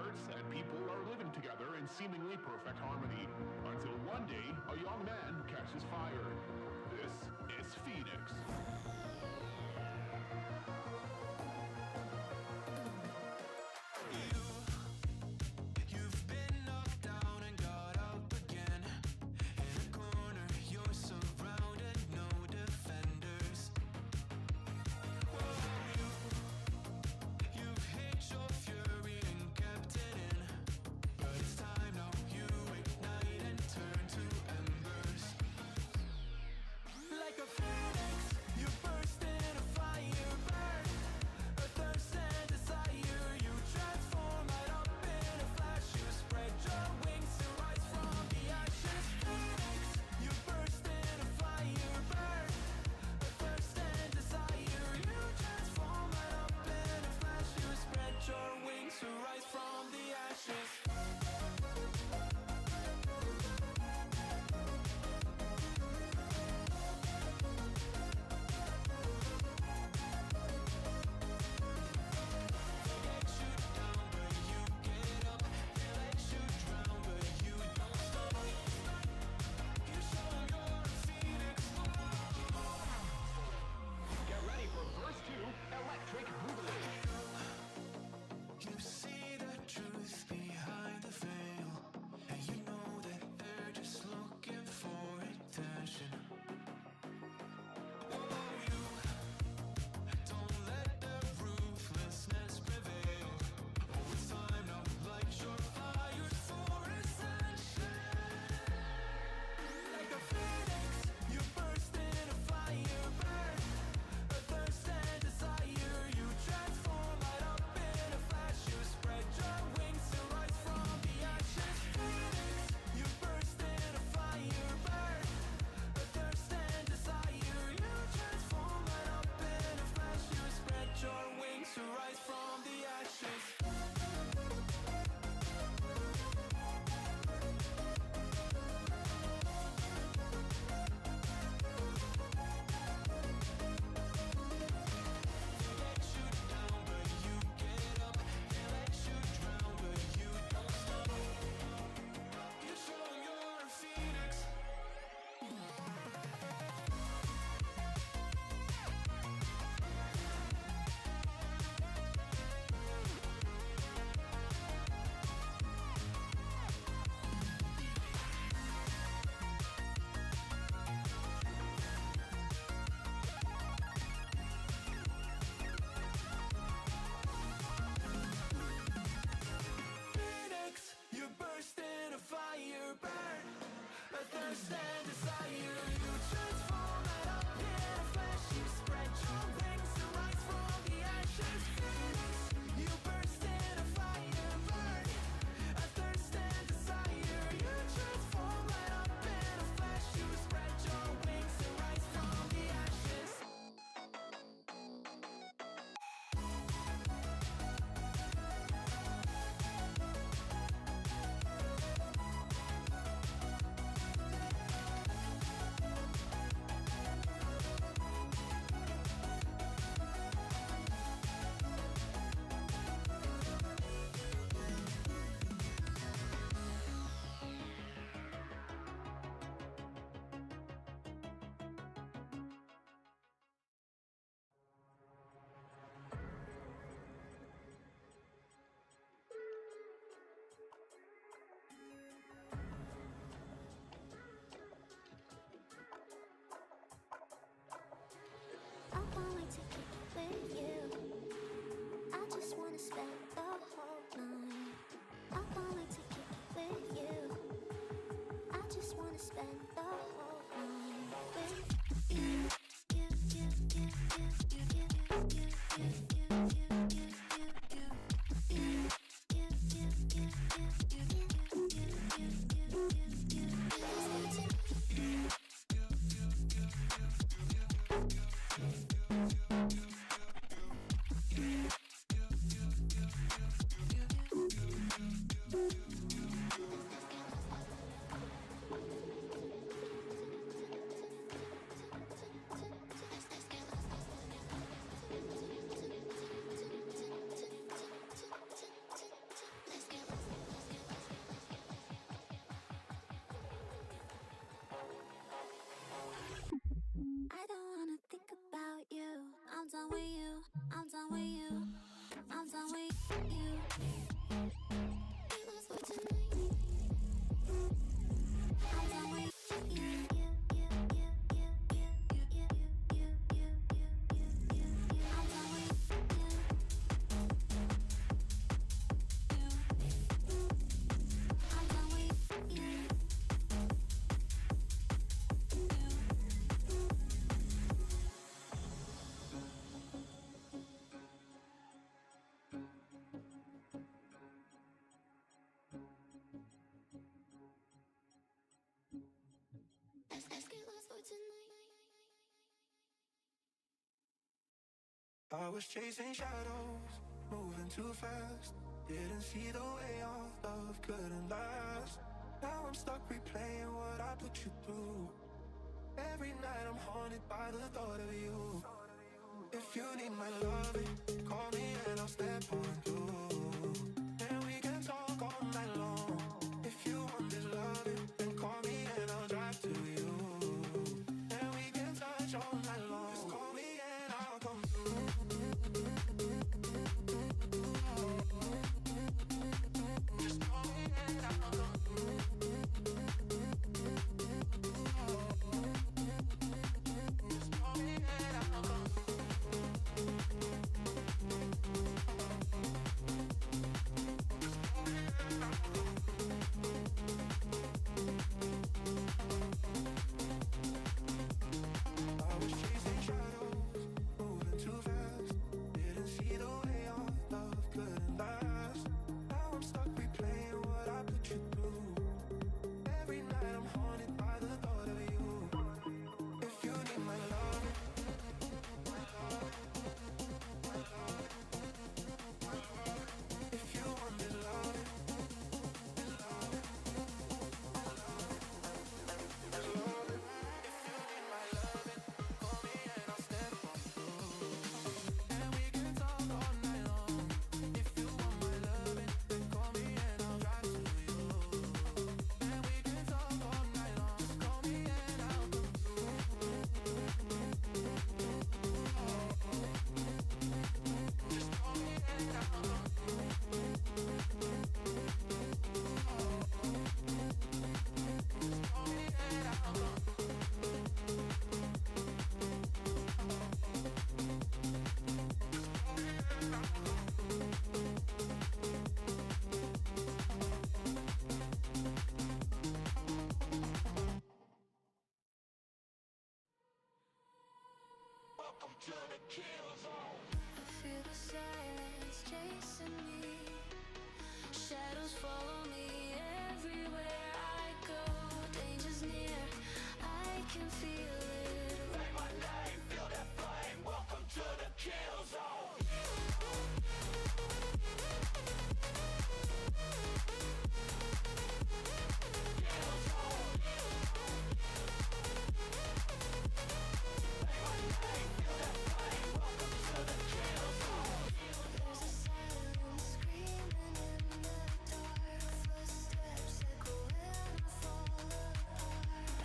sports and people are living together in seemingly perfect harmony. Until one day, a young man catches fire. This is Phoenix. Like a phoenix, you I was chasing shadows, moving too fast. Didn't see the way our love couldn't last. Now I'm stuck replaying what I put you through. Every night I'm haunted by the thought of you. If you need my loving, call me and I'll step on through. And we can talk all night long. If you want this loving, then call me and I'll drive to you. And we can touch all night long. Just call me and I'll come through. Just call me and I'll come through. Just call me and I'll come through. To the kill zone. I feel the silence chasing me. Shadows follow me everywhere I go. Danger's near, I can feel it. Say my name, feel that flame. Welcome to the kill zone. Kill zone. Say my name, feel that flame. Welcome to the kill zone. There's a silence screaming in the dark. Footsteps echo when I fall apart.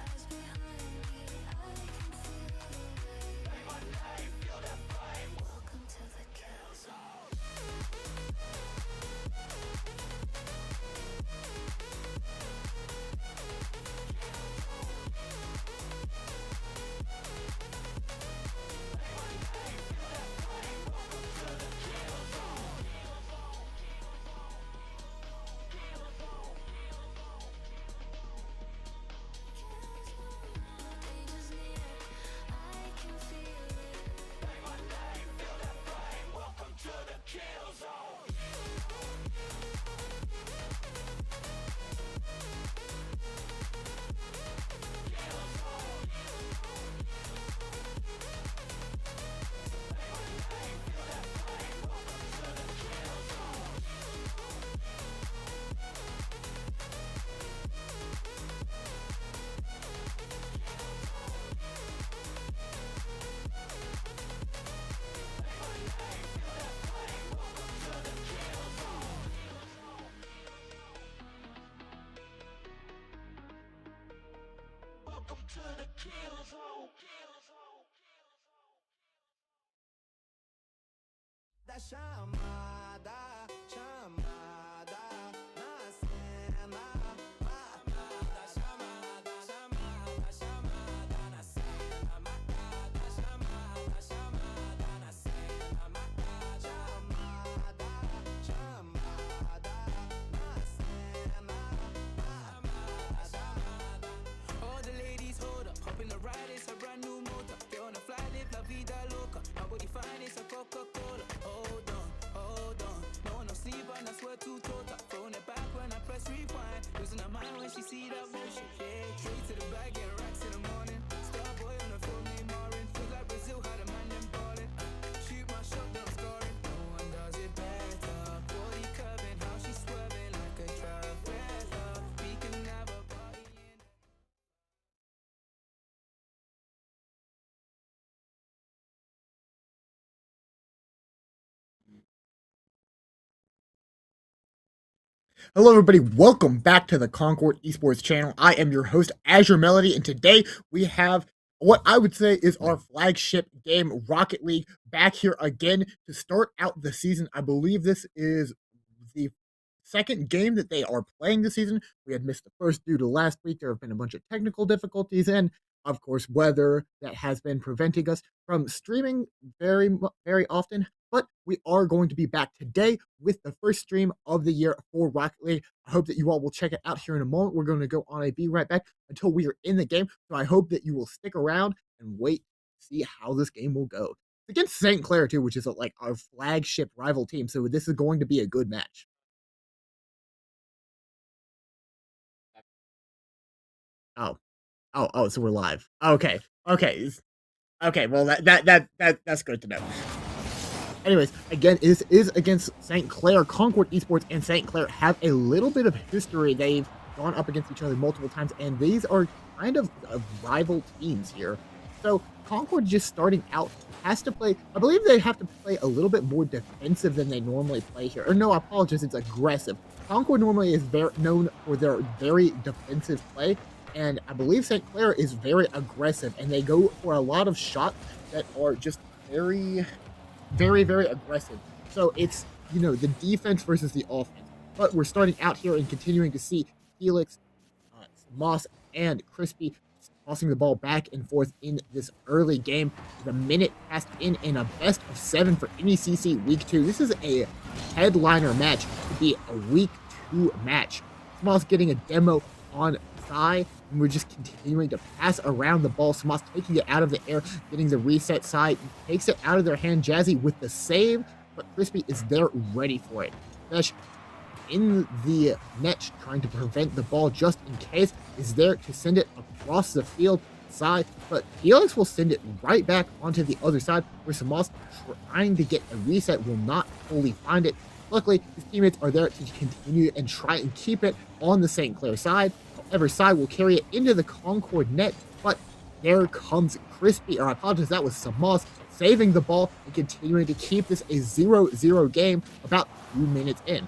Eyes behind me, I can feel the rain. Say my name, feel that flame. Welcome to the kill zone. Danger's near, I can feel it. Say my name, feel that flame. Welcome to the kill zone. Kill zone. Say my name, feel that flame. Welcome to the kill zone. Welcome to the kill zone. Da chamada, chamada, na cena. Chamada, chamada, chamada, chamada, na cena. Marcada, chamada, chamada, na cena. Marcada, chamada, chamada, na cena. Chamada, chamada. All the ladies hold up, hop in the ride, it's a brand new motor. Get on the fly, live la vida loca. My body fine, it's a Coca-Cola. Hold on, hold on. No one no sleep and I swear to total. Throwing it back when I press rewind. Losing her mind when she see that motion. Yeah, straight to the bag, get racks in the morning. Stop Hello, everybody. Welcome back to the Concord Esports channel. I am your host, Azure Melody, and today we have what I would say is our flagship game, Rocket League, back here again to start out the season. I believe this is the second game that they are playing this season. We had missed the first due to last week. There have been a bunch of technical difficulties and, of course, weather that has been preventing us from streaming very often. But we are going to be back today with the first stream of the year for Rocket League. I hope that you all will check it out here in a moment. We're going to go on a be right back until we are in the game. So I hope that you will stick around and wait to see how this game will go. It's against St. Clair too, which is like our flagship rival team. So this is going to be a good match. Oh, so we're live. Okay. Well, that's good to know. Anyways, again, this is against St. Clair. Concord Esports and St. Clair have a little bit of history. They've gone up against each other multiple times, and these are kind of rival teams here. So Concord, just starting out, has to play, I believe they have to play a little bit more defensive than they normally play here. Or no, I apologize, it's aggressive. Concord normally is known for their very defensive play, and I believe St. Clair is very aggressive, and they go for a lot of shots that are just very aggressive. So it's, the defense versus the offense. But we're starting out here and continuing to see Felix, Moss, and Crispy tossing the ball back and forth in this early game. The minute passed in a best of 7 for NECC Week 2. This is a headliner match to be a Week 2 match. Moss getting a demo on Sai, and we're just continuing to pass around the ball. Smoss taking it out of the air, getting the reset side, takes it out of their hand. Jazzy with the save, but Crispy is there ready for it. Fesh in the net, trying to prevent the ball just in case, is there to send it across the field side, but Felix will send it right back onto the other side, where Smoss, trying to get a reset, will not fully find it. Luckily, his teammates are there to continue and try and keep it on the St. Clair side. However, Sai will carry it into the Concord net, but there comes Crispy, or I apologize, that was Samos, saving the ball and continuing to keep this a 0-0 game about 2 minutes in.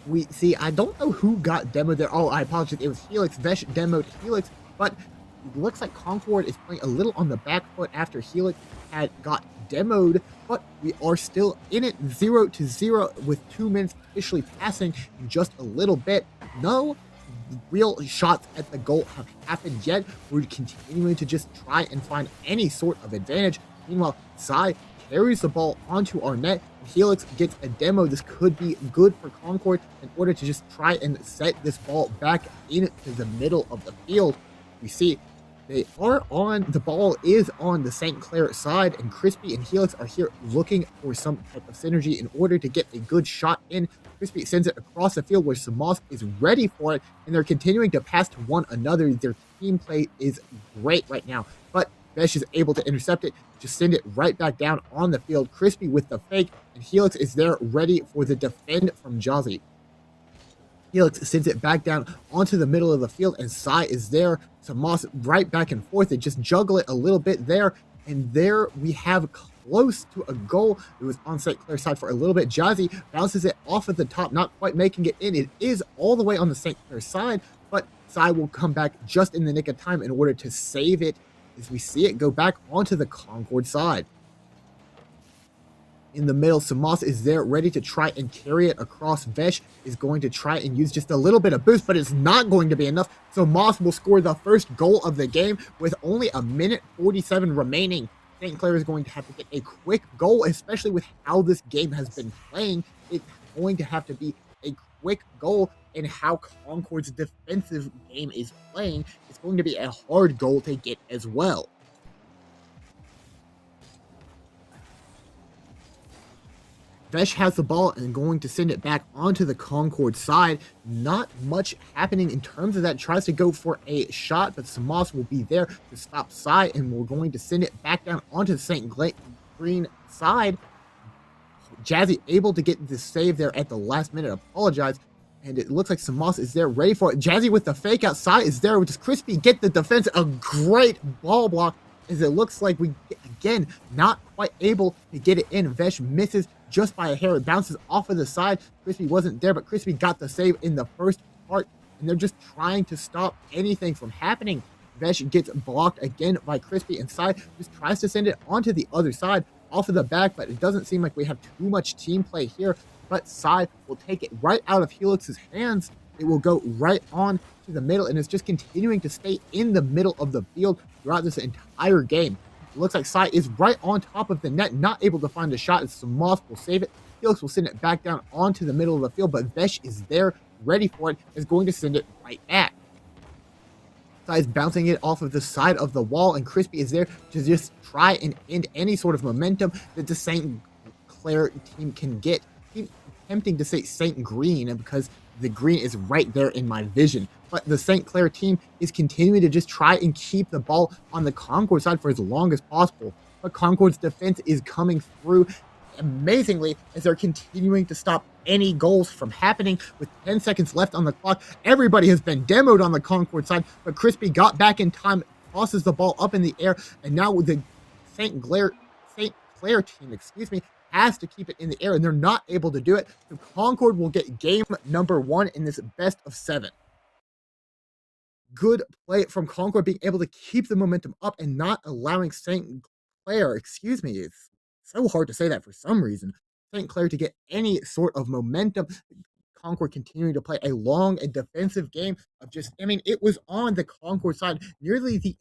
We see, I don't know who got demoed there. Oh, I apologize, it was Helix. Vesh demoed Helix, but it looks like Concord is playing a little on the back foot after Helix had got demoed, but we are still in it 0-0 with 2 minutes officially passing in just a little bit. No real shots at the goal have happened yet. We're continuing to just try and find any sort of advantage. Meanwhile, Sai carries the ball onto our net. Helix gets a demo. This could be good for Concord in order to just try and set this ball back into the middle of the field. We see they are on, the ball is on the St. Clair side, and Crispy and Helix are here looking for some type of synergy in order to get a good shot in. Crispy sends it across the field where Samos is ready for it, and they're continuing to pass to one another. Their team play is great right now, but Vesh is able to intercept it, just send it right back down on the field. Crispy with the fake, and Helix is there ready for the defend from Jazzy. Helix sends it back down onto the middle of the field, and Sai is there. Samos right back and forth. They just juggle it a little bit there, and there we have close to a goal. It was on St. Clair's side for a little bit. Jazzy bounces it off at the top, not quite making it in. It is all the way on the St. Clair side, but Sai will come back just in the nick of time in order to save it as we see it go back onto the Concord side. In the middle, Samos is there ready to try and carry it across. Vesh is going to try and use just a little bit of boost, but it's not going to be enough. So Moss will score the first goal of the game with only a minute 47 remaining. St. Clair is going to have to get a quick goal, especially with how this game has been playing. It's going to have to be a quick goal, and how Concord's defensive game is playing. It's going to be a hard goal to get as well. Vesh has the ball and going to send it back onto the Concord side. Not much happening in terms of that. Tries to go for a shot, but Samos will be there to stop Sai, and we're going to send it back down onto the St. Green side. Jazzy able to get the save there at the last minute. Apologize. And it looks like Samos is there ready for it. Jazzy with the fake outside is there. Does Crispy get the defense? A great ball block, as it looks like we, again, not quite able to get it in. Vesh misses just by a hair. It bounces off of the side. Crispy wasn't there, but Crispy got the save in the first part, and they're just trying to stop anything from happening. Vesh gets blocked again by Crispy, and Sai just tries to send it onto the other side off of the back, but it doesn't seem like we have too much team play here. But Sai will take it right out of Helix's hands. It will go right on to the middle, and it's just continuing to stay in the middle of the field throughout this entire game. It looks like Sai is right on top of the net, not able to find a shot, as Moss will save it. Helix will send it back down onto the middle of the field, but Vesh is there, ready for it, is going to send it right back. Sai is bouncing it off of the side of the wall, and Crispy is there to just try and end any sort of momentum that the St. Clair team can get. I'm tempting to say St. Green because the green is right there in my vision. But the St. Clair team is continuing to just try and keep the ball on the Concord side for as long as possible. But Concord's defense is coming through amazingly as they're continuing to stop any goals from happening. With 10 seconds left on the clock, everybody has been demoed on the Concord side, but Crispy got back in time, tosses the ball up in the air, and now with the St. Clair team, has to keep it in the air, and they're not able to do it. So Concord will get game number 1 in this best of 7. Good play from Concord, being able to keep the momentum up and not allowing St. Clair, it's so hard to say that for some reason, St. Clair to get any sort of momentum. Concord continuing to play a long and defensive game of it was on the Concord side nearly that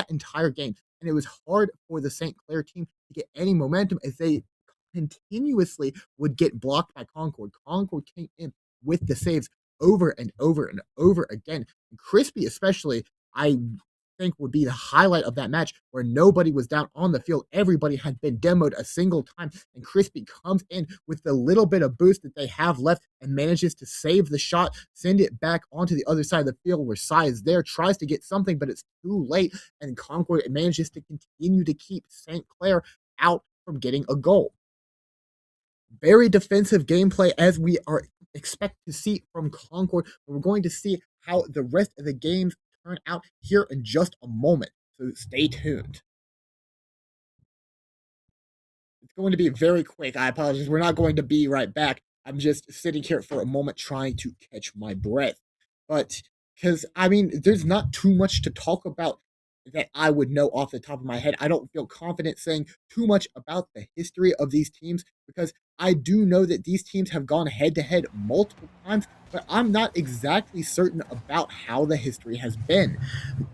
entire game. And it was hard for the St. Clair team to get any momentum as they continuously would get blocked by Concord. Concord came in with the saves over and over and over again. And Crispy especially, I think, would be the highlight of that match, where nobody was down on the field. Everybody had been demoed a single time, and Crispy comes in with the little bit of boost that they have left and manages to save the shot, send it back onto the other side of the field where Sai is there, tries to get something, but it's too late, and Concord manages to continue to keep St. Clair out from getting a goal. Very defensive gameplay as we are expect to see from Concord, but we're going to see how the rest of the games turn out here in just a moment, so stay tuned. It's going to be very quick. I apologize. We're not going to be right back. I'm just sitting here for a moment trying to catch my breath. But because, there's not too much to talk about that I would know off the top of my head. I don't feel confident saying too much about the history of these teams, because I do know that these teams have gone head-to-head multiple times, but I'm not exactly certain about how the history has been.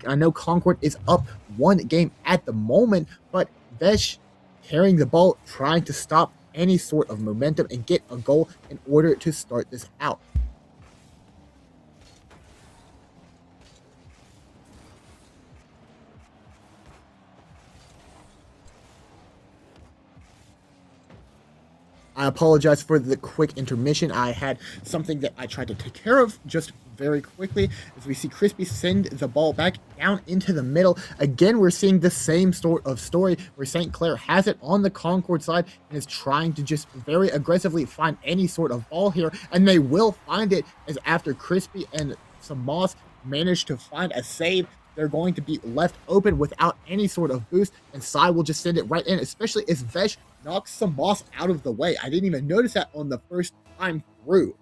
I know Concord is up 1 game at the moment, but Vesh carrying the ball, trying to stop any sort of momentum and get a goal in order to start this out. I apologize for the quick intermission. I had something that I tried to take care of just very quickly, as we see Crispy send the ball back down into the middle. Again, we're seeing the same sort of story where St. Clair has it on the Concord side and is trying to just very aggressively find any sort of ball here, and they will find it, as after Crispy and some Moss manage to find a save, they're going to be left open without any sort of boost, and Sai will just send it right in, especially as Vesh knocks some Moss out of the way. I didn't even notice that on the first time through.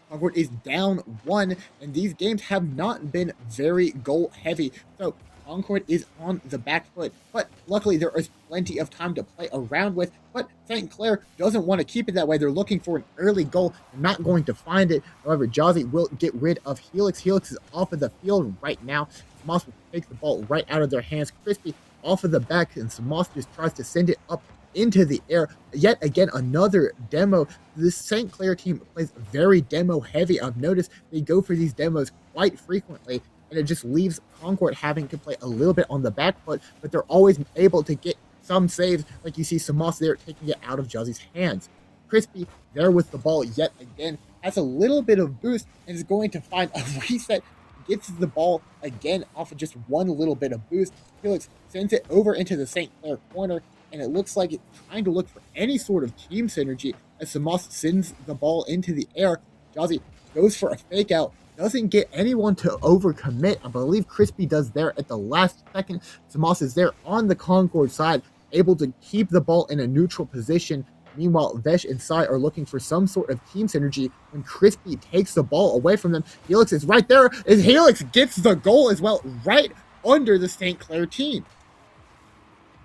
Concord is down 1, and these games have not been very goal heavy, so Concord is on the back foot, but luckily there is plenty of time to play around with. But St. Clair doesn't want to keep it that way. They're looking for an early goal. They're not going to find it. However, Jazzy will get rid of Helix. Helix is off of the field right now. Moss will take the ball right out of their hands. Crispy off of the back, and Moss just tries to send it up into the air. Yet again, another demo. This St. Clair team plays very demo heavy. I've noticed they go for these demos quite frequently, and it just leaves Concord having to play a little bit on the back foot, but they're always able to get some saves, like you see Moss there taking it out of Jazzy's hands. Crispy there with the ball yet again, has a little bit of boost and is going to find a reset, gets the ball again off of just one little bit of boost. Felix sends it over into the St. Clair corner, and it looks like it's trying to look for any sort of team synergy as Moss sends the ball into the air. Jazzy goes for a fake out, doesn't get anyone to overcommit. I believe Crispy does there at the last second. Moss is there on the Concord side, able to keep the ball in a neutral position. Meanwhile, Vesh and Sai are looking for some sort of team synergy when Crispy takes the ball away from them. Helix is right there, and Helix gets the goal as well, right under the St. Clair team.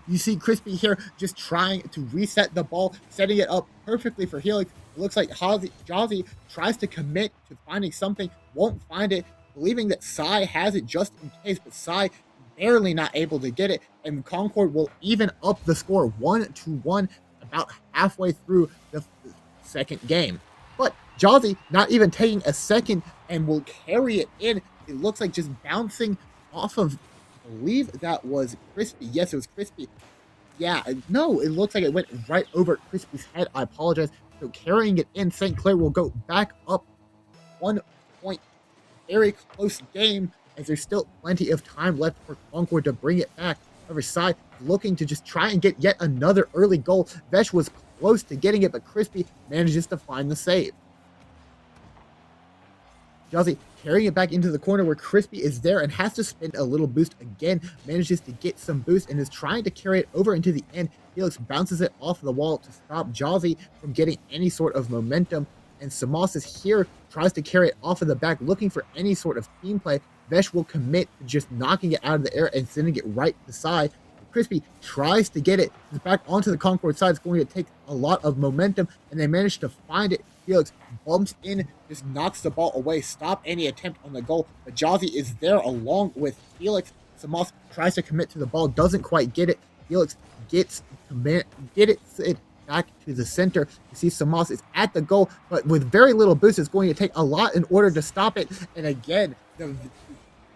You see Crispy here just trying to reset the ball, setting it up perfectly for Helix. It looks like Jazzy tries to commit to finding something, won't find it, believing that Sai has it just in case, but Sai barely not able to get it, and Concord will even up the score 1-1 about halfway through the second game. But Jazzy not even taking a second and will carry it in. It looks like just bouncing off of, I believe that was Crispy. Yes, it was Crispy. Yeah, no, it looks like it went right over Crispy's head. I apologize. So carrying it in, St. Clair will go back up 1 point. Very close game, as there's still plenty of time left for Concord to bring it back. However, Sai looking to just try and get yet another early goal. Vesh was close to getting it, but Crispy manages to find the save. Jazzy carrying it back into the corner where Crispy is there and has to spend a little boost again, manages to get some boost and is trying to carry it over into the end. Felix bounces it off the wall to stop Jazzy from getting any sort of momentum, and Samas is here, tries to carry it off of the back, looking for any sort of team play. Vesh will commit to just knocking it out of the air and sending it right to the side. Crispy tries to get it back onto the Concord side. It's going to take a lot of momentum, and they manage to find it. Felix bumps in, just knocks the ball away, stop any attempt on the goal. But Jazzy is there along with Felix. Samas tries to commit to the ball, doesn't quite get it. Felix gets it back to the center. You see Samas is at the goal, but with very little boost, it's going to take a lot in order to stop it. And again, the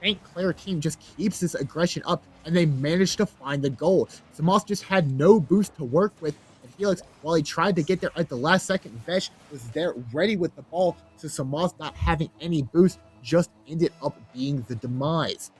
St. Clair team just keeps this aggression up, and they managed to find the goal. Samas just had no boost to work with, and Felix, while he tried to get there at the last second, Vesh was there ready with the ball, so Samas not having any boost just ended up being the demise.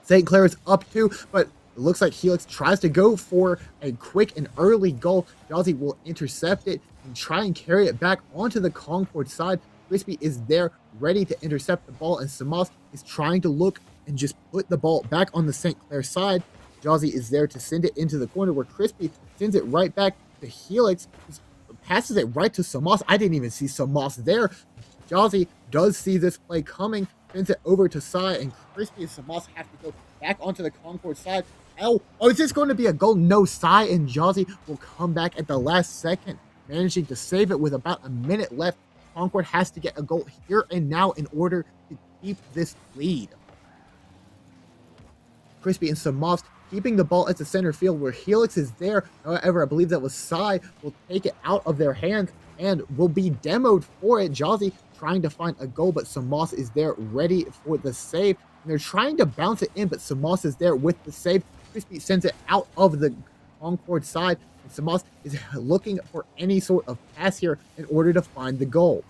St. Clair is up 2, but it looks like Helix tries to go for a quick and early goal. Jazzy will intercept it and try and carry it back onto the Concord side. Crispy is there ready to intercept the ball, and Samas is trying to look and just put the ball back on the St. Clair side. Jazzy is there to send it into the corner where Crispy sends it right back to Helix, passes it right to Samas. I didn't even see Samas there. Jazzy does see this play coming, sends it over to Sai, and Crispy and Samas have to go back onto the Concord side. Oh, is this going to be a goal? No, Sai and Jazzy will come back at the last second, managing to save it with about a minute left. Concord has to get a goal here and now in order to keep this lead. Crispy and Samas keeping the ball at the center field where Helix is there. However, I believe that was Sai will take it out of their hands and will be demoed for it. Jazzy trying to find a goal, but Samas is there ready for the save. And they're trying to bounce it in, but Samas is there with the save. Crispy sends it out of the Concord side, and Samas is looking for any sort of pass here in order to find the goal.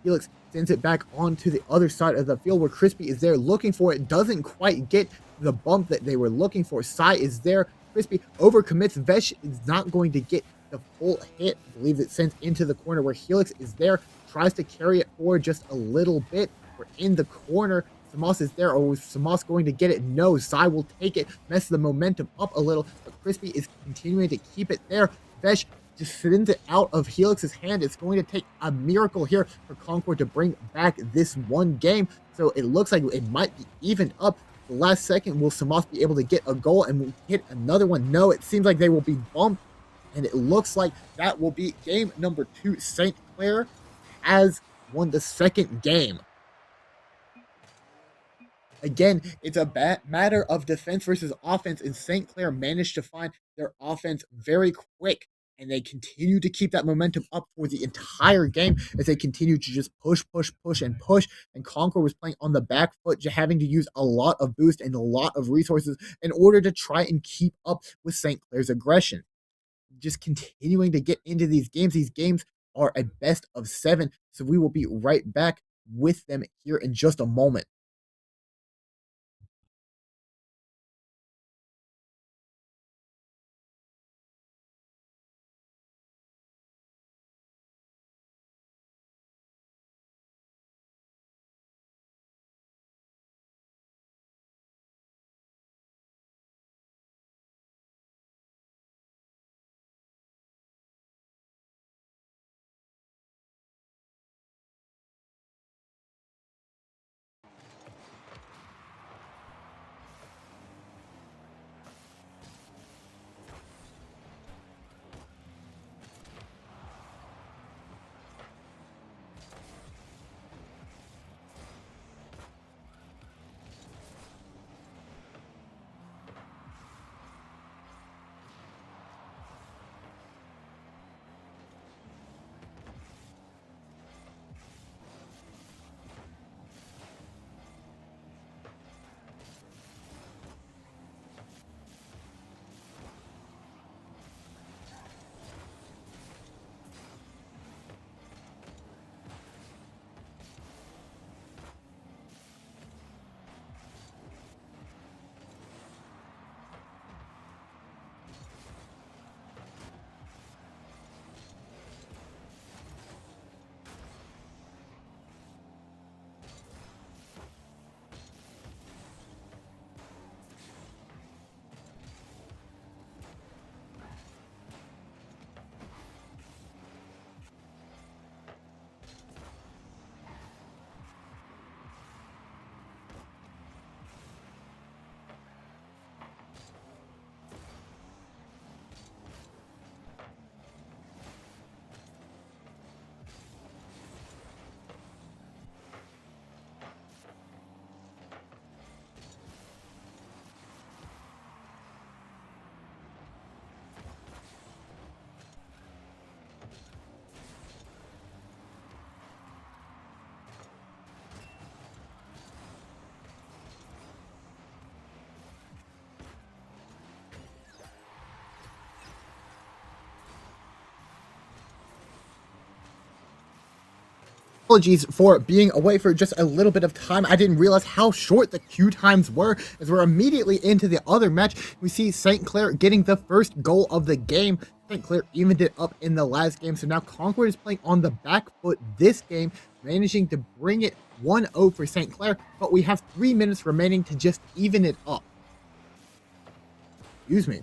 Felix sends it back onto the other side of the field where Crispy is there looking for it, doesn't quite get the bump that they were looking for. Sai is there. Crispy overcommits. Vesh is not going to get the full hit. I believe it sends into the corner where Helix is there, tries to carry it forward just a little bit. We're in the corner. Samas is there. Oh, is Samas going to get it? No, Sai will take it, mess the momentum up a little, but Crispy is continuing to keep it there. Vesh just sends it out of Helix's hand. It's going to take a miracle here for Concord to bring back this one game. So it looks like it might be even up. The last second, will Samas be able to get a goal and hit another one? No, it seems like they will be bumped, and it looks like that will be game number 2. St. Clair has won the second game. Again, it's a matter of defense versus offense, and St. Clair managed to find their offense very quick, and they continue to keep that momentum up for the entire game as they continue to just push, and Concord was playing on the back foot, just having to use a lot of boost and a lot of resources in order to try and keep up with St. Clair's aggression. Just continuing to get into these games. These games are a best of 7, so we will be right back with them here in just a moment. apologies for being away for just a little bit of time. I didn't realize how short the queue times were, as we're immediately into the other match. We see St. Clair getting the first goal of the game. St. Clair evened it up in the last game, so now Concord is playing on the back foot this game, managing to bring it 1-0 for St. Clair, but we have 3 minutes remaining to just even it up. Excuse me.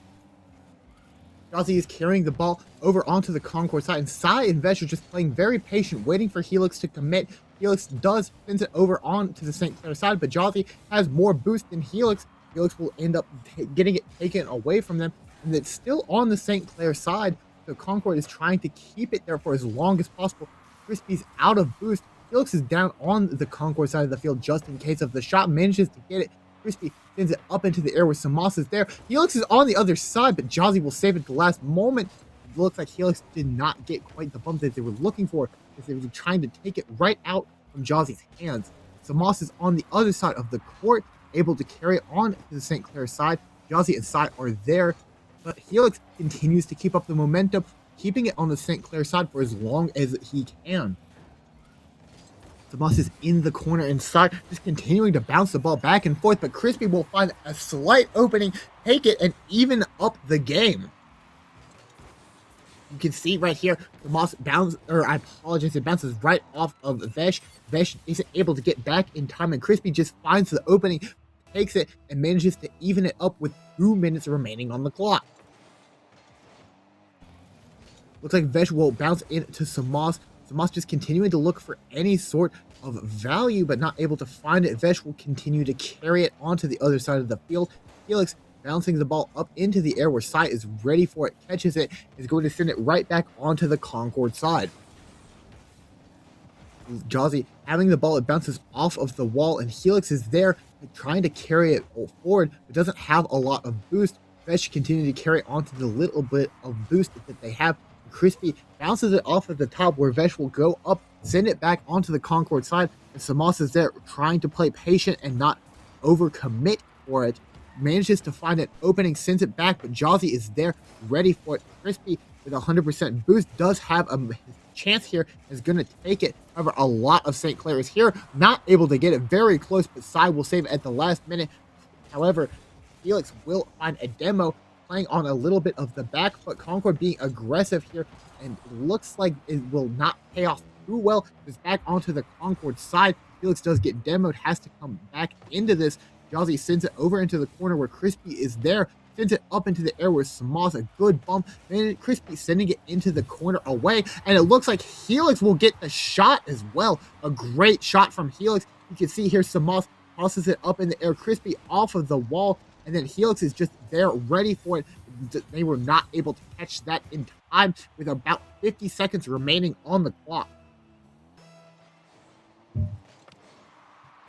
Jazzy is carrying the ball over onto the Concord side, and Sai and Vesh are just playing very patient, waiting for Helix to commit. Helix does spins it over onto the St. Clair side, but Jazzy has more boost than Helix. Helix will end up getting it taken away from them, and it's still on the St. Clair side, so Concord is trying to keep it there for as long as possible. Crispy's out of boost. Helix is down on the Concord side of the field just in case of the shot, manages to get it. Crispy sends it up into the air where Samas is there. Helix is on the other side, but Jazzy will save it at the last moment. It looks like Helix did not get quite the bump that they were looking for, as they were trying to take it right out from Jazzy's hands. Samas is on the other side of the court, able to carry it on to the St. Clair side. Jazzy and Sai are there, but Helix continues to keep up the momentum, keeping it on the St. Clair side for as long as he can. Samas is in the corner inside, just continuing to bounce the ball back and forth, but Crispy will find a slight opening, take it, and even up the game. You can see right here, Samas it bounces right off of Vesh. Vesh isn't able to get back in time, and Crispy just finds the opening, takes it, and manages to even it up with 2 minutes remaining on the clock. Looks like Vesh will bounce into Samas. Samas just continuing to look for any sort of value, but not able to find it. Vesh will continue to carry it onto the other side of the field. Felix bouncing the ball up into the air where Sai is ready for it, catches it, is going to send it right back onto the Concord side. Jazzy having the ball, it bounces off of the wall, and Helix is there trying to carry it forward, but doesn't have a lot of boost. Vesh continuing to carry onto the little bit of boost that they have. Crispy bounces it off at the top where Vesh will go up, send it back onto the Concord side, and Samas is there trying to play patient and not overcommit for it. Manages to find an opening, sends it back, but Jazzy is there ready for it. Crispy with 100% boost does have a chance here, is going to take it. However, a lot of St. Clair is here, not able to get it, very close, but Sai will save it at the last minute. However, Felix will find a demo, playing on a little bit of the back foot. Concord being aggressive here, and it looks like it will not pay off too well. It's back onto the Concord side. Felix does get demoed, has to come back into this. Jazzy sends it over into the corner where Crispy is there, sends it up into the air where Samas, a good bump, and Crispy sending it into the corner away, and it looks like Helix will get the shot as well. A great shot from Helix. You can see here Samas tosses it up in the air, Crispy off of the wall, and then Helix is just there ready for it. They were not able to catch that in time with about 50 seconds remaining on the clock.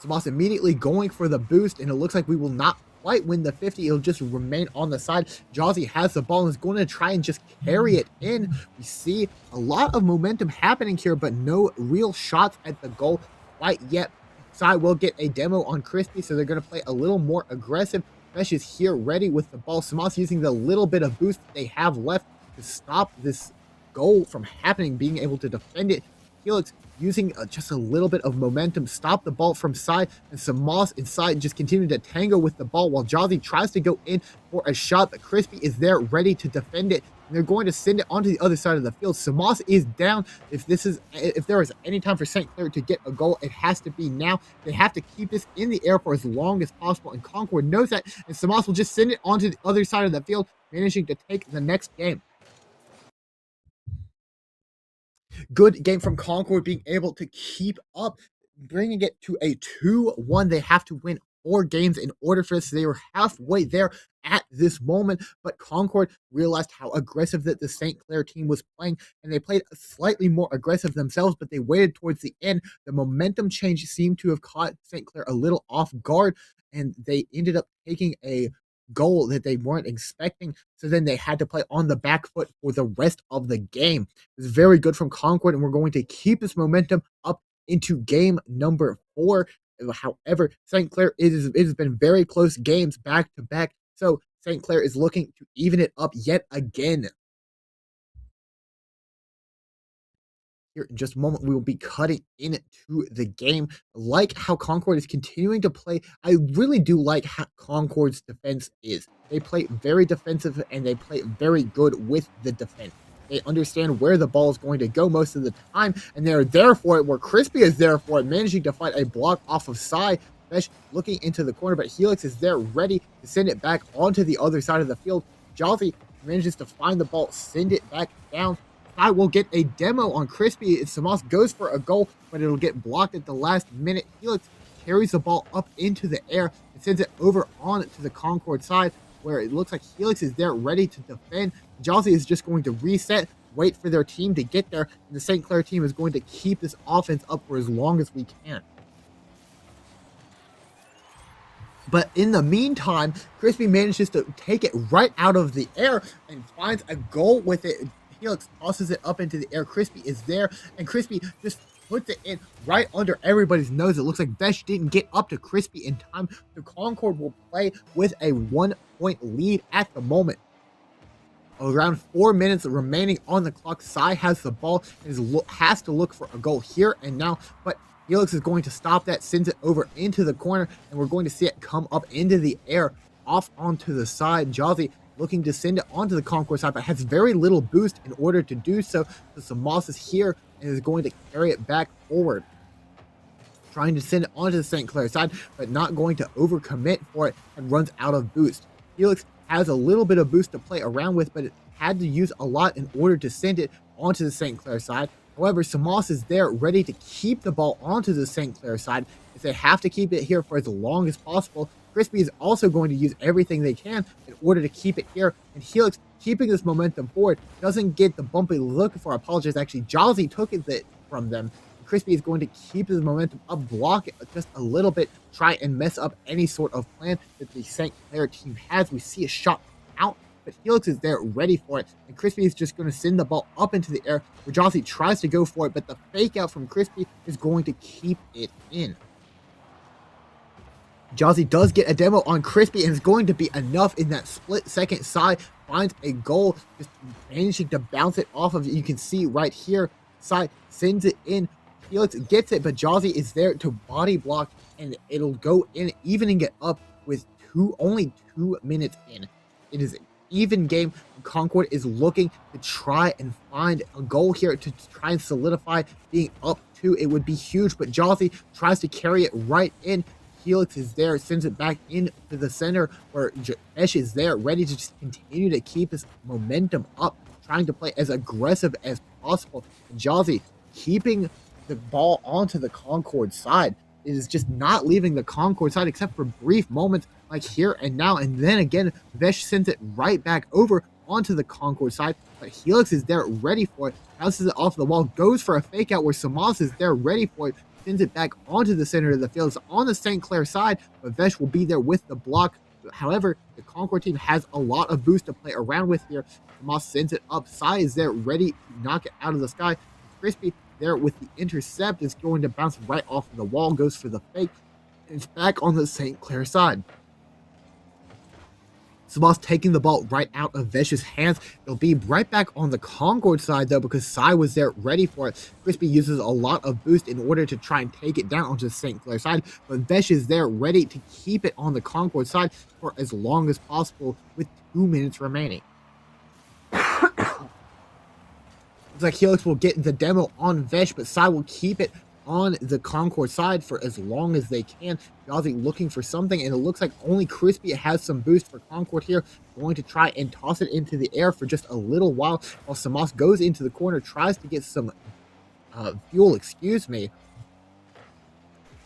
Samas immediately going for the boost, and it looks like we will not quite win the 50. It'll just remain on the side. Jazzy has the ball and is going to try and just carry it in. We see a lot of momentum happening here, but no real shots at the goal quite yet. Sai will get a demo on Crispy, so they're going to play a little more aggressive. Vesh is here ready with the ball. Samas using the little bit of boost that they have left to stop this goal from happening, being able to defend it. Helix using just a little bit of momentum, stop the ball from side, and Samas inside just continue to tango with the ball while Jazzy tries to go in for a shot, but Crispy is there ready to defend it. And they're going to send it onto the other side of the field. Samas is down. If there is any time for St. Clair to get a goal, it has to be now. They have to keep this in the air for as long as possible, and Concord knows that, and Samas will just send it onto the other side of the field, managing to take the next game. Good game from Concord, being able to keep up, bringing it to a 2-1. They have to win 4 games in order for this. They were halfway there at this moment, but Concord realized how aggressive that the St. Clair team was playing, and they played slightly more aggressive themselves, but they waited towards the end. The momentum change seemed to have caught St. Clair a little off guard, and they ended up taking a goal that they weren't expecting, so then they had to play on the back foot for the rest of the game. It was very good from Concord, and we're going to keep this momentum up into game number 4. However, St. Clair, it has been very close games back to back, so St. Clair is looking to even it up yet again. here in just a moment. We will be cutting into the game. Like how Concord is continuing to play, I really do like how Concord's defense is. They play very defensive and they play very good with the defense. They understand where the ball is going to go most of the time, and they're there for it, where Crispy is there for it, managing to find a block off of Sai. Vesh looking into the corner, but Helix is there ready to send it back onto the other side of the field. Jolzy manages to find the ball, send it back down. Sai will get a demo on Crispy. Samas goes for a goal, but it'll get blocked at the last minute. Helix carries the ball up into the air and sends it over on to the Concord side, where it looks like Helix is there ready to defend. Jolzy is just going to reset, wait for their team to get there, and the St. Clair team is going to keep this offense up for as long as we can. But in the meantime, Crispy manages to take it right out of the air and finds a goal with it. Helix tosses it up into the air. Crispy is there, and Crispy just puts it in right under everybody's nose. It looks like Vesh didn't get up to Crispy in time. The Concord will play with a 1-point lead at the moment. Around 4 minutes remaining on the clock. Sai has the ball and has to look for a goal here and now, but Helix is going to stop that, sends it over into the corner, and we're going to see it come up into the air, off onto the side. Jolzy looking to send it onto the Concord side, but has very little boost in order to do so. So Samas is here and is going to carry it back forward, trying to send it onto the St. Clair side, but not going to overcommit for it, and runs out of boost. Helix has a little bit of boost to play around with, but it had to use a lot in order to send it onto the St. Clair side. However, Samas is there ready to keep the ball onto the St. Clair side, if they have to keep it here for as long as possible. Crispy is also going to use everything they can in order to keep it here, and Helix keeping this momentum forward doesn't get the bump they're looking for. I apologize, actually, Jolzy took it from them. Crispy is going to keep his momentum up, block it just a little bit, try and mess up any sort of plan that the St. Clair team has. We see a shot out, but Helix is there ready for it, and Crispy is just going to send the ball up into the air, where Jolzy tries to go for it, but the fake out from Crispy is going to keep it in. Jolzy does get a demo on Crispy, and it's going to be enough in that split second. Sai finds a goal, just managing to bounce it off of it. You can see right here, Sai sends it in. Helix gets it, but Jolzy is there to body block, and it'll go in, evening it up with only 2 minutes in. It is an even game. Concord is looking to try and find a goal here to try and solidify being up 2. It would be huge, but Jolzy tries to carry it right in. Helix is there, sends it back into the center, where Vesh is there, ready to just continue to keep his momentum up, trying to play as aggressive as possible. And Jolzy keeping the ball onto the Concord side. It is just not leaving the Concord side except for brief moments like here and now. And then again, Vesh sends it right back over onto the Concord side, but Helix is there ready for it, bounces it off the wall, goes for a fake out where Samas is there ready for it, sends it back onto the center of the field. It's on the St. Clair side, but Vesh will be there with the block. However, the Concord team has a lot of boost to play around with here. Samas sends it up. Sai is there ready to knock it out of the sky. Crispy there with the intercept is going to bounce right off of the wall, goes for the fake, and it's back on the St. Clair side. Samas taking the ball right out of Vesh's hands. It'll be right back on the Concord side, though, because Sai was there ready for it. Crispy uses a lot of boost in order to try and take it down onto the St. Clair side, but Vesh is there ready to keep it on the Concord side for as long as possible with 2 minutes remaining. Looks like Helix will get the demo on Vesh, but Sai will keep it on the Concord side for as long as they can. Jolzy looking for something, and it looks like only Crispy has some boost for Concord here. Going to try and toss it into the air for just a little while Samas goes into the corner, tries to get some fuel,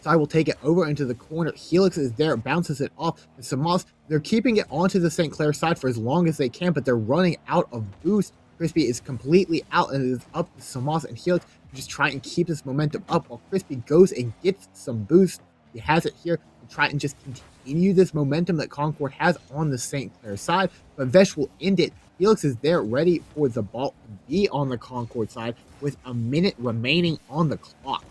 Sai will take it over into the corner. Helix is there, bounces it off, and Samas, they're keeping it onto the St. Clair side for as long as they can, but they're running out of boost. Crispy is completely out, and it is up to Samas and Helix to just try and keep this momentum up while Crispy goes and gets some boost. He has it here to try and just continue this momentum that Concord has on the St. Clair side, but Vesh will end it. Helix is there ready for the ball to be on the Concord side with a minute remaining on the clock.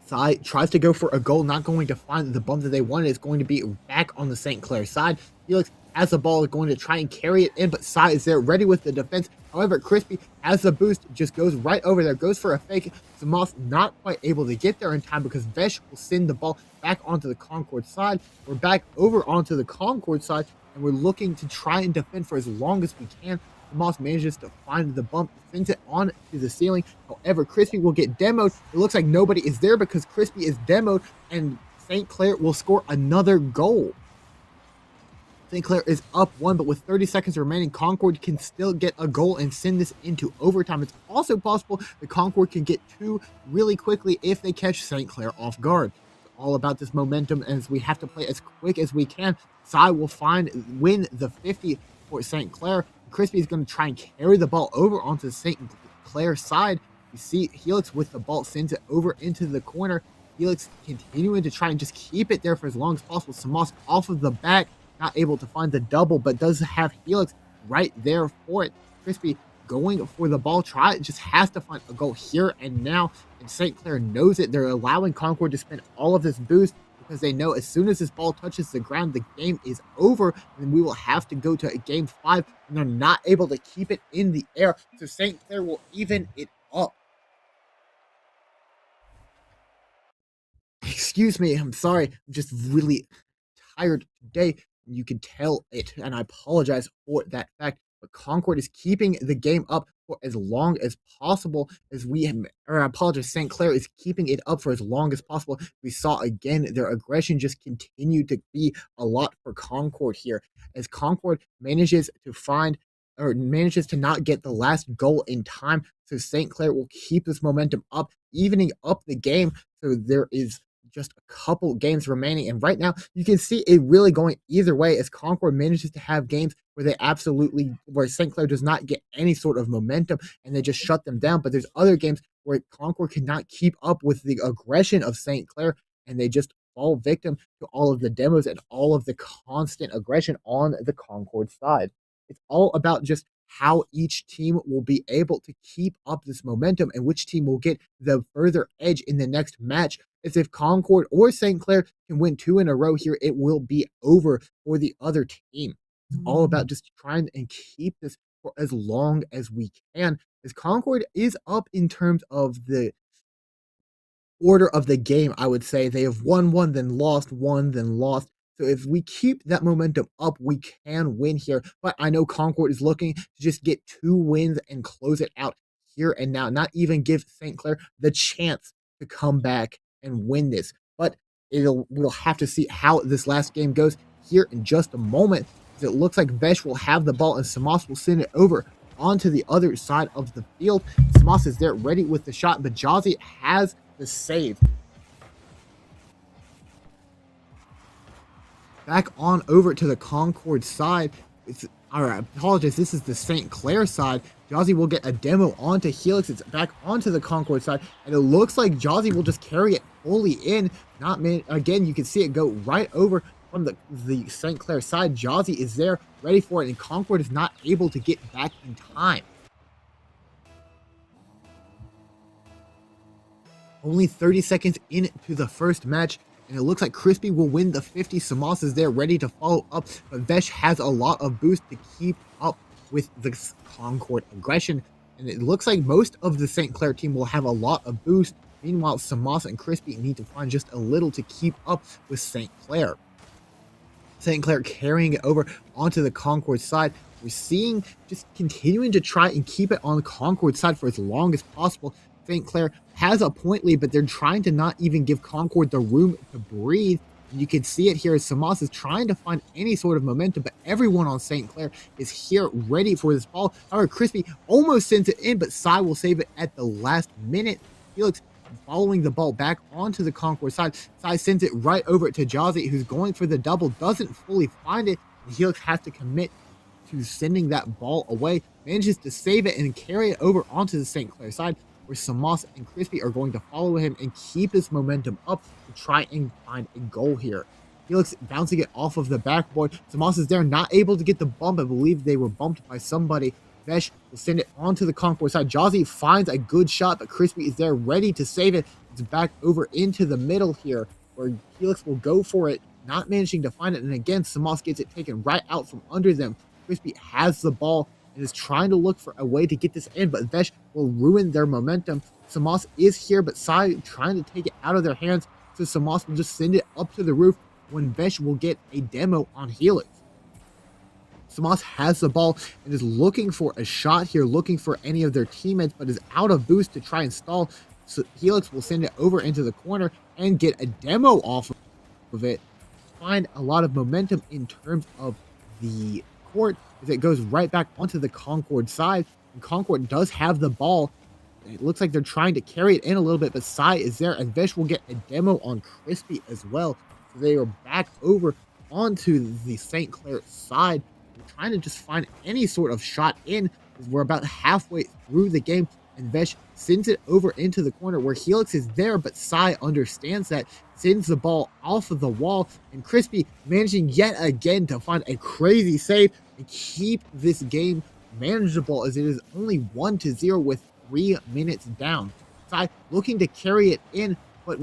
Sai tries to go for a goal, not going to find the bump that they wanted. It's going to be back on the St. Clair side. Helix has the ball, going to try and carry it in, but Sai is there ready with the defense, However, Crispy has the boost, just goes right over there, goes for a fake. Samas not quite able to get there in time because Vesh will send the ball back onto the Concord side. We're back over onto the Concord side, and we're looking to try and defend for as long as we can. Samas manages to find the bump, sends it on to the ceiling. However, Crispy will get demoed. It looks like nobody is there because Crispy is demoed, and St. Clair will score another goal. St. Clair is up 1, but with 30 seconds remaining, Concord can still get a goal and send this into overtime. It's also possible that Concord can get 2 really quickly if they catch St. Clair off guard. It's all about this momentum, as we have to play as quick as we can. Sai will win the 50 for St. Clair. Crispy is going to try and carry the ball over onto St. Clair's side. You see Helix with the ball, sends it over into the corner. Helix continuing to try and just keep it there for as long as possible. Samas off of the back, not able to find the double, but does have Helix right there for it. Crispy going for the ball, just has to find a goal here and now, and St. Clair knows it. They're allowing Concord to spend all of this boost because they know as soon as this ball touches the ground, the game is over, and we will have to go to a game 5, and they're not able to keep it in the air, so St. Clair will even it up. Excuse me, I'm sorry, I'm just really tired today. You can tell it, and I apologize for that fact. But Concord is keeping the game up for as long as possible I apologize, St. Clair is keeping it up for as long as possible. We saw again their aggression just continue to be a lot for Concord here, as Concord manages to not get the last goal in time. So St. Clair will keep this momentum up, evening up the game. So there is just a couple games remaining, and right now you can see it really going either way, as Concord manages to have games where St. Clair does not get any sort of momentum and they just shut them down. But there's other games where Concord cannot keep up with the aggression of St. Clair, and they just fall victim to all of the demos and all of the constant aggression on the Concord side. It's all about just how each team will be able to keep up this momentum and which team will get the further edge in the next match. As if Concord or St. Clair can win 2 in a row here, it will be over for the other team. It's all about just trying and keep this for as long as we can, as Concord is up in terms of the order of the game. I would say they have won 1, then lost 1, then lost. So if we keep that momentum up, we can win here. But I know Concord is looking to just get 2 wins and close it out here and now, not even give St. Clair the chance to come back and win this. But we'll have to see how this last game goes here in just a moment. It looks like Vesh will have the ball and Samas will send it over onto the other side of the field. Samas is there ready with the shot, but Jazzy has the save. Back on over to the Concord side. I apologize, this is the St. Clair side. Jazzy will get a demo onto Helix. It's back onto the Concord side, and it looks like Jazzy will just carry it fully in. Again, you can see it go right over from the St. Clair side. Jazzy is there, ready for it, and Concord is not able to get back in time. Only 30 seconds into the first match, and it looks like Crispy will win the 50. Samas is there ready to follow up, but Vesh has a lot of boost to keep up with the Concord aggression, and it looks like most of the St. Clair team will have a lot of boost. Meanwhile, Samas and Crispy need to find just a little to keep up with St. Clair. St. Clair carrying it over onto the Concord side. We're seeing just continuing to try and keep it on the Concord side for as long as possible. St. Clair has a point lead, but they're trying to not even give Concord the room to breathe. And you can see it here as Samas is trying to find any sort of momentum, but everyone on St. Clair is here ready for this ball. However, Crispy almost sends it in, but Sai will save it at the last minute. Felix following the ball back onto the Concord side. Sai sends it right over to Jazzy, who's going for the double, doesn't fully find it, and Helix has to commit to sending that ball away, manages to save it and carry it over onto the St. Clair side, where Samas and Crispy are going to follow him and keep his momentum up to try and find a goal here. Felix bouncing it off of the backboard. Samas is there, not able to get the bump. I believe they were bumped by somebody. Vesh will send it onto the Concord side. Jazzy finds a good shot, but Crispy is there ready to save it. It's back over into the middle here, where Felix will go for it, not managing to find it. And again, Samas gets it taken right out from under them. Crispy has the ball, and is trying to look for a way to get this in, but Vesh will ruin their momentum. Samas is here, but Sai trying to take it out of their hands, so Samas will just send it up to the roof when Vesh will get a demo on Helix. Samas has the ball and is looking for a shot here, looking for any of their teammates, but is out of boost to try and stall. So Helix will send it over into the corner and get a demo off of it. Find a lot of momentum in terms of the court as it goes right back onto the Concord side. And Concord does have the ball. It looks like they're trying to carry it in a little bit, but Sai is there, and Vesh will get a demo on Crispy as well. So they are back over onto the St. Clair side. We're trying to just find any sort of shot in. We're about halfway through the game, and Vesh sends it over into the corner where Helix is there, but Sai understands that, sends the ball off of the wall, and Crispy managing yet again to find a crazy save and keep this game manageable as it is only 1-0 with 3 minutes down. Sai looking to carry it in, but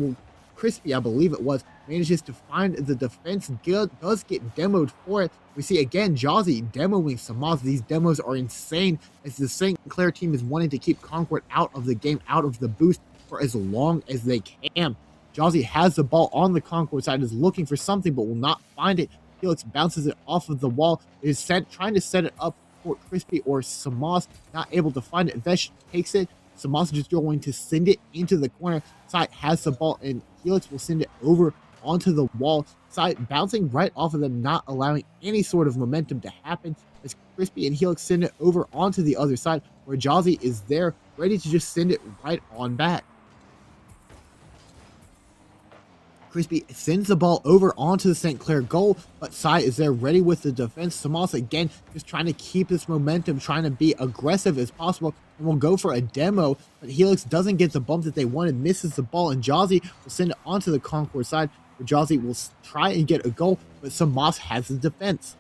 Crispy, I believe it was, manages to find the defense, does get demoed for it. We see again Jazzy demoing Samas. These demos are insane as the St. Clair team is wanting to keep Concord out of the game, out of the boost for as long as they can. Jazzy has the ball on the Concord side, is looking for something but will not find it. Felix bounces it off of the wall. It is trying to set it up for Crispy or Samas, not able to find it. Vesh takes it. Samas is just going to send it into the corner. Sai has the ball, and Helix will send it over onto the wall. Sai bouncing right off of them, not allowing any sort of momentum to happen as Crispy and Helix send it over onto the other side where Jazzy is there, ready to just send it right on back. Crispy sends the ball over onto the St. Clair goal, but Sai is there ready with the defense. Samas again just trying to keep this momentum, trying to be aggressive as possible, and will go for a demo, but Helix doesn't get the bump that they wanted, misses the ball, and Jazzy will send it onto the Concord side, where Jazzy will try and get a goal, but Samas has the defense.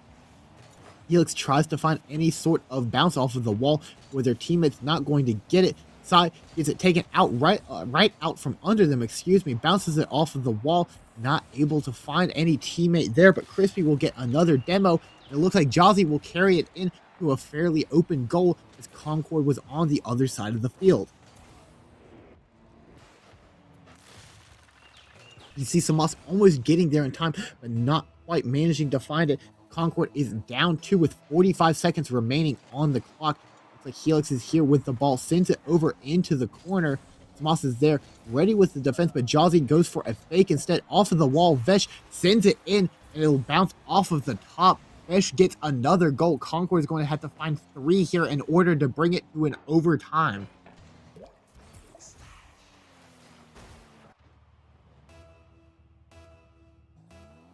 Helix tries to find any sort of bounce off of the wall where their teammate's not going to get it. Sai gets it taken out right out from under them, bounces it off of the wall, not able to find any teammate there, but Crispy will get another demo. It looks like Jazzy will carry it into a fairly open goal as Concord was on the other side of the field. You see Samas almost getting there in time, but not quite managing to find it. Concord is down 2 with 45 seconds remaining on the clock. Like Helix is here with the ball, sends it over into the corner. Samas is there, ready with the defense, but Jazzy goes for a fake instead off of the wall. Vesh sends it in, and it'll bounce off of the top. Vesh gets another goal. Concord is going to have to find 3 here in order to bring it to an overtime.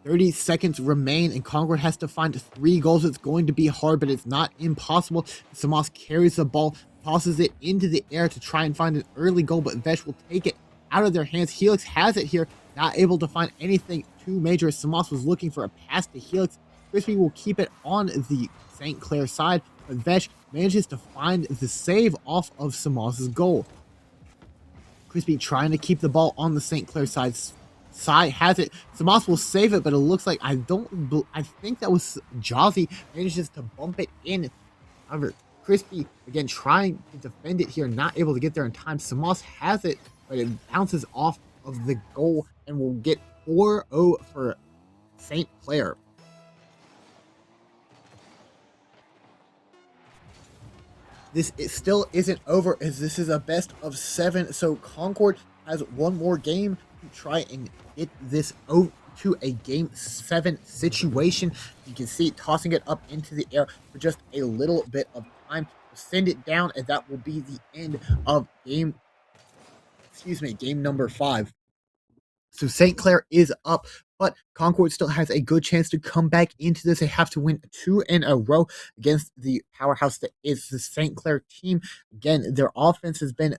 "30 seconds remain, and Concord has to find 3 goals. It's going to be hard, but it's not impossible. Samas carries the ball, tosses it into the air to try and find an early goal, but Vesh will take it out of their hands. Helix has it here, not able to find anything too major. Samas was looking for a pass to Helix. Crispy will keep it on the St. Clair side, but Vesh manages to find the save off of Samas's goal. Crispy trying to keep the ball on the St. Clair side. Sai has it. Samas will save it, but it looks like I think that was Jazzy manages to bump it in. However, Crispy again trying to defend it here, not able to get there in time. Samas has it, but it bounces off of the goal and will get 4-0 for St. Clair. This still isn't over as this is a best of 7, so Concord has one more game to try and get this over to a game 7 situation. You can see tossing it up into the air for just a little bit of time to send it down, and that will be the end of game number 5. So St. Clair is up, but Concord still has a good chance to come back into this. They have to win 2 in a row against the powerhouse that is the St. Clair team. Again, their offense has been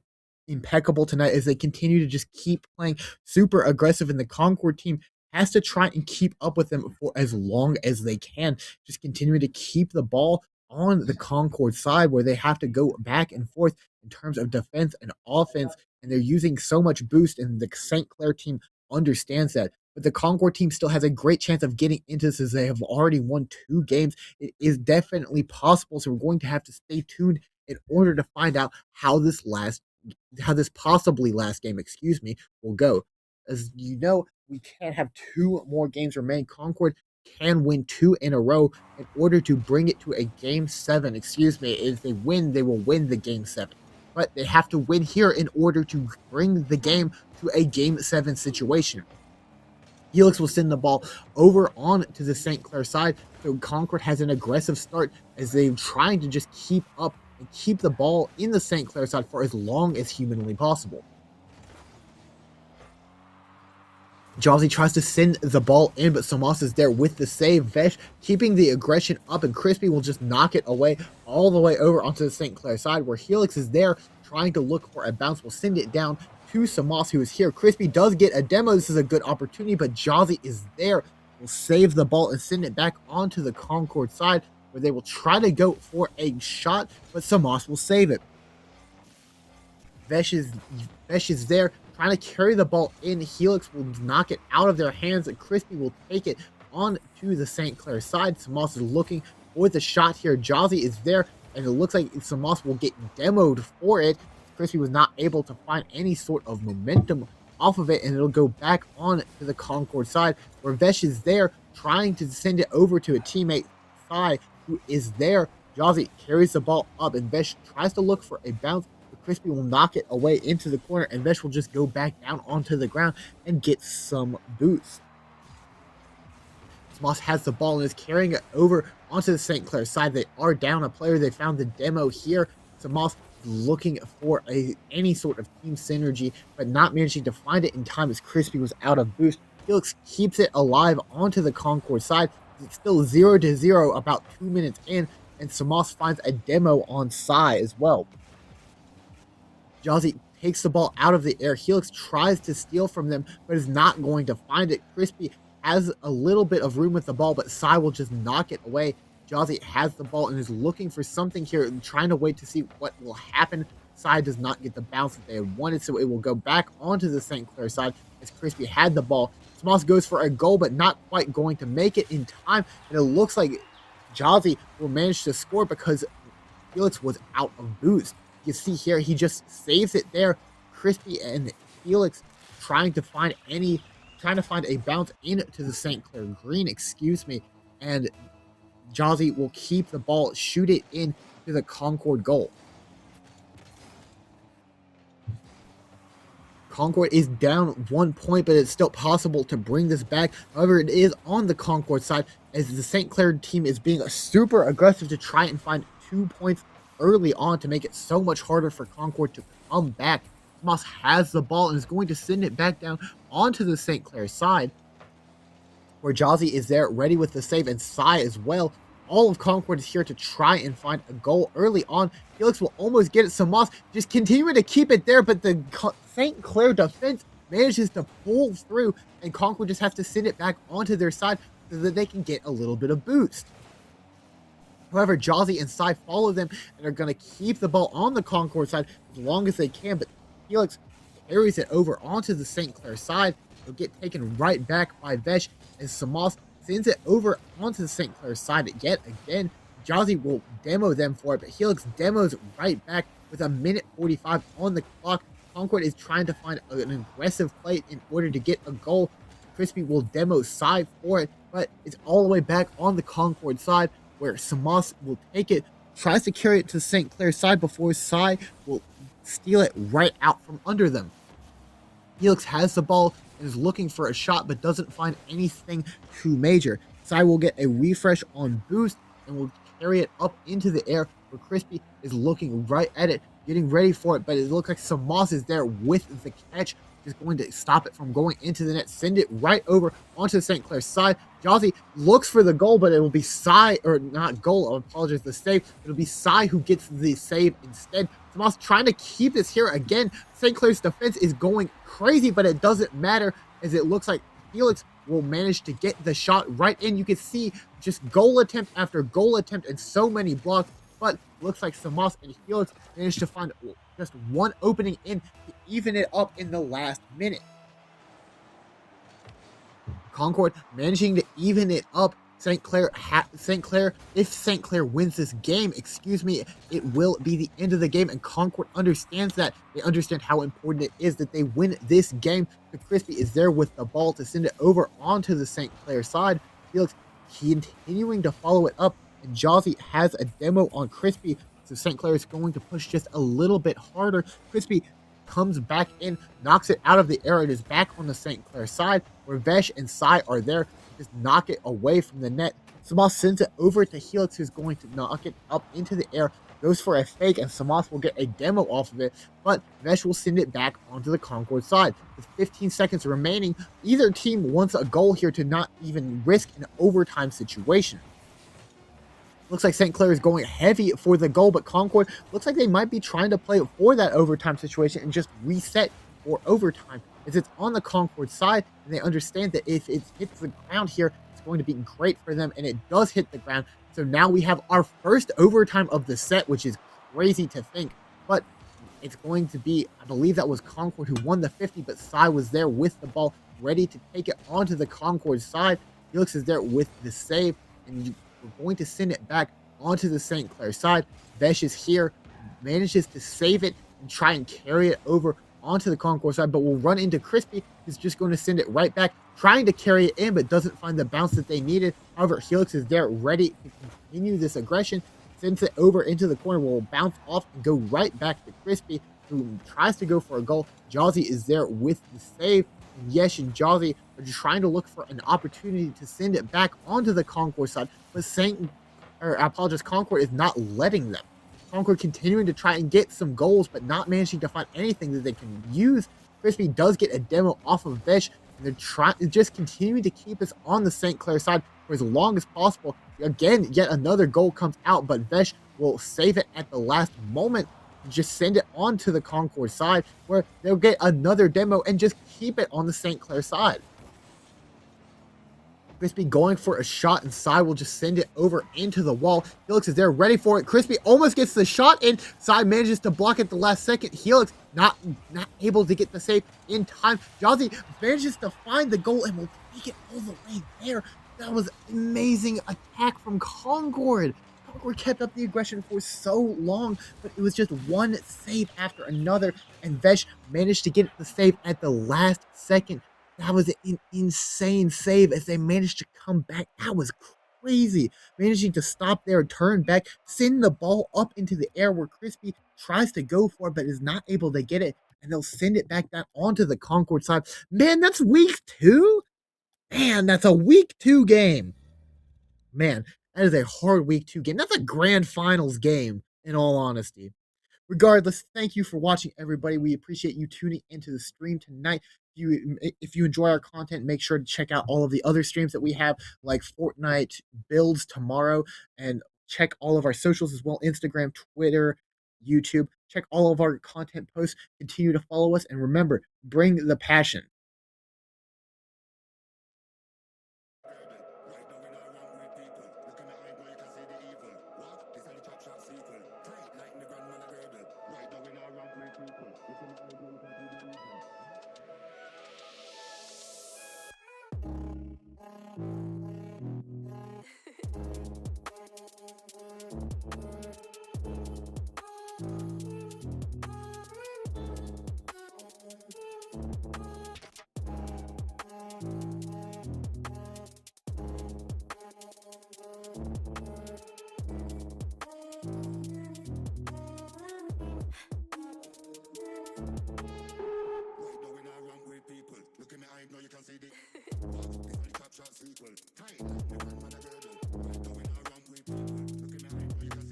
impeccable tonight as they continue to just keep playing super aggressive, and the Concord team has to try and keep up with them for as long as they can, just continuing to keep the ball on the Concord side where they have to go back and forth in terms of defense and offense, and they're using so much boost, and the St. Clair team understands that. but the Concord team still has a great chance of getting into this as they have already won 2 games. It is definitely possible, so we're going to have to stay tuned in order to find out how this possibly last game, will go. As you know, we can't have 2 more games remain. Concord can win 2 in a row in order to bring it to a game 7. If they win, they will win the game 7. But they have to win here in order to bring the game to a game 7 situation. Helix will send the ball over on to the St. Clair side, so Concord has an aggressive start as they're trying to just keep up and keep the ball in the St. Clair side for as long as humanly possible. Jawsy tries to send the ball in, but Samas is there with the save. Vesh keeping the aggression up, and Crispy will just knock it away all the way over onto the St. Clair side, where Helix is there trying to look for a bounce. Will send it down to Samas, who is here. Crispy does get a demo. This is a good opportunity, but Jawsy is there. Will save the ball and send it back onto the Concord side, where they will try to go for a shot, but Samas will save it. Vesh is there trying to carry the ball in. Helix will knock it out of their hands, and Crispy will take it on to the St. Clair side. Samas is looking for the shot here. Jawsy is there, and it looks like Samas will get demoed for it. Crispy was not able to find any sort of momentum off of it, and it'll go back on to the Concord side, where Vesh is there trying to send it over to a teammate, Sai, who is there. Jawsy carries the ball up, and Vesh tries to look for a bounce. Crispy will knock it away into the corner, and Vesh will just go back down onto the ground and get some boost. Samas has the ball and is carrying it over onto the St. Clair side. They are down a player. They found the demo here. Samas looking for any sort of team synergy, but not managing to find it in time as Crispy was out of boost. Felix keeps it alive onto the Concord side. It's still 0-0 about 2 minutes in, and Samas finds a demo on Sai as well. Jawsy takes the ball out of the air. Helix tries to steal from them, but is not going to find it. Crispy has a little bit of room with the ball, but Sai will just knock it away. Jawsy has the ball and is looking for something here, and trying to wait to see what will happen. Sai does not get the bounce that they had wanted, so it will go back onto the St. Clair side as Crispy had the ball. Samas goes for a goal, but not quite going to make it in time, and it looks like Jawsy will manage to score because Felix was out of boost. You see here, he just saves it there. Crispy and Felix trying to find a bounce into the St. Clair green, and Jawsy will keep the ball, shoot it in to the Concord goal. Concord is down 1 point, but it's still possible to bring this back. However, it is on the Concord side as the St. Clair team is being super aggressive to try and find 2 points early on to make it so much harder for Concord to come back. Samas has the ball and is going to send it back down onto the St. Clair side, where Jawsy is there ready with the save, and Sai as well. All of Concord is here to try and find a goal early on. Felix will almost get it. Samas just continuing to keep it there, but the St. Clair defense manages to pull through, and Concord just has to send it back onto their side so that they can get a little bit of boost. However, Jawsy and Sai follow them and are going to keep the ball on the Concord side as long as they can, but Felix carries it over onto the St. Clair side. It'll get taken right back by Vesh as Samas sends it over onto the St. Clair side yet again. Jawsy will demo them for it, but Helix demos right back with 1:45 on the clock. Concord is trying to find an aggressive play in order to get a goal. Crispy will demo Sai for it, but it's all the way back on the Concord side, where Samas will take it, tries to carry it to St. Clair's side before Sai will steal it right out from under them. Helix has the ball and is looking for a shot, but doesn't find anything too major. Sai will get a refresh on boost and will carry it up into the air, where Crispy is looking right at it, getting ready for it, but it looks like Samas is there with the catch, is going to stop it from going into the net, send it right over onto the St. Clair's side. Jawsy looks for the goal, but it will be Sai, or not goal, I apologize, the save. It'll be Sai who gets the save instead. Samas trying to keep this here again. St. Clair's defense is going crazy, but it doesn't matter as it looks like Felix will manage to get the shot right in. You can see just goal attempt after goal attempt and so many blocks, but looks like Samas and Felix managed to find just one opening in to even it up in the last minute. Concord managing to even it up. St. Clair, if St. Clair wins this game, it will be the end of the game, and Concord understands that. They understand how important it is that they win this game. The Crispy is there with the ball to send it over onto the St. Clair side. Felix continuing to follow it up, and Jazzy has a demo on Crispy, so St. Clair is going to push just a little bit harder. Crispy comes back in, knocks it out of the air. It is back on the St. Clair side, where Vesh and Sai are there. Just knock it away from the net. Samas sends it over to Helix, who's going to knock it up into the air. Goes for a fake, and Samas will get a demo off of it, but Vesh will send it back onto the Concord side. With 15 seconds remaining, either team wants a goal here to not even risk an overtime situation. Looks like St. Clair is going heavy for the goal, but Concord looks like they might be trying to play for that overtime situation and just reset for overtime, as it's on the Concord side, and they understand that if it hits the ground here, it's going to be great for them, and it does hit the ground. So now we have our first overtime of the set, which is crazy to think, but it's going to be, I believe that was Concord who won the 50, but Sai was there with the ball, ready to take it onto the Concord side. Felix is there with the save, and we're going to send it back onto the St. Clair side. Vesh is here, manages to save it and try and carry it over onto the Concord side, but will run into Crispy, who's just going to send it right back, trying to carry it in, but doesn't find the bounce that they needed. However, Helix is there ready to continue this aggression, sends it over into the corner, will bounce off and go right back to Crispy, who tries to go for a goal. Jazzy is there with the save, and Yesh and Jazzy are just trying to look for an opportunity to send it back onto the Concord side, but Concord is not letting them. Concord continuing to try and get some goals, but not managing to find anything that they can use. Crispy does get a demo off of Vesh, and they're just continuing to keep us on the St. Clair side for as long as possible. Again, yet another goal comes out, but Vesh will save it at the last moment, just send it on to the Concord side, where they'll get another demo and just keep it on the St. Clair side. Crispy going for a shot, and Sai will just send it over into the wall. Helix is there ready for it. Crispy almost gets the shot in. Sai manages to block it the last second. Helix not able to get the save in time. Jazzy manages to find the goal and will take it all the way there. That was amazing attack from Concord. Concord kept up the aggression for so long, but it was just one save after another, and Vesh managed to get the save at the last second. That was an insane save as they managed to come back. That was crazy. Managing to stop there, turn back, send the ball up into the air where Crispy tries to go for it, but is not able to get it. And they'll send it back down onto the Concord side. Man, that's week 2? Man, that's a week 2 game. Man, that is a hard week 2 game. That's a grand finals game, in all honesty. Regardless, thank you for watching, everybody. We appreciate you tuning into the stream tonight. If you enjoy our content, make sure to check out all of the other streams that we have, like Fortnite builds tomorrow, and check all of our socials as well: Instagram, Twitter, YouTube. Check all of our content posts. Continue to follow us, and remember, bring the passion.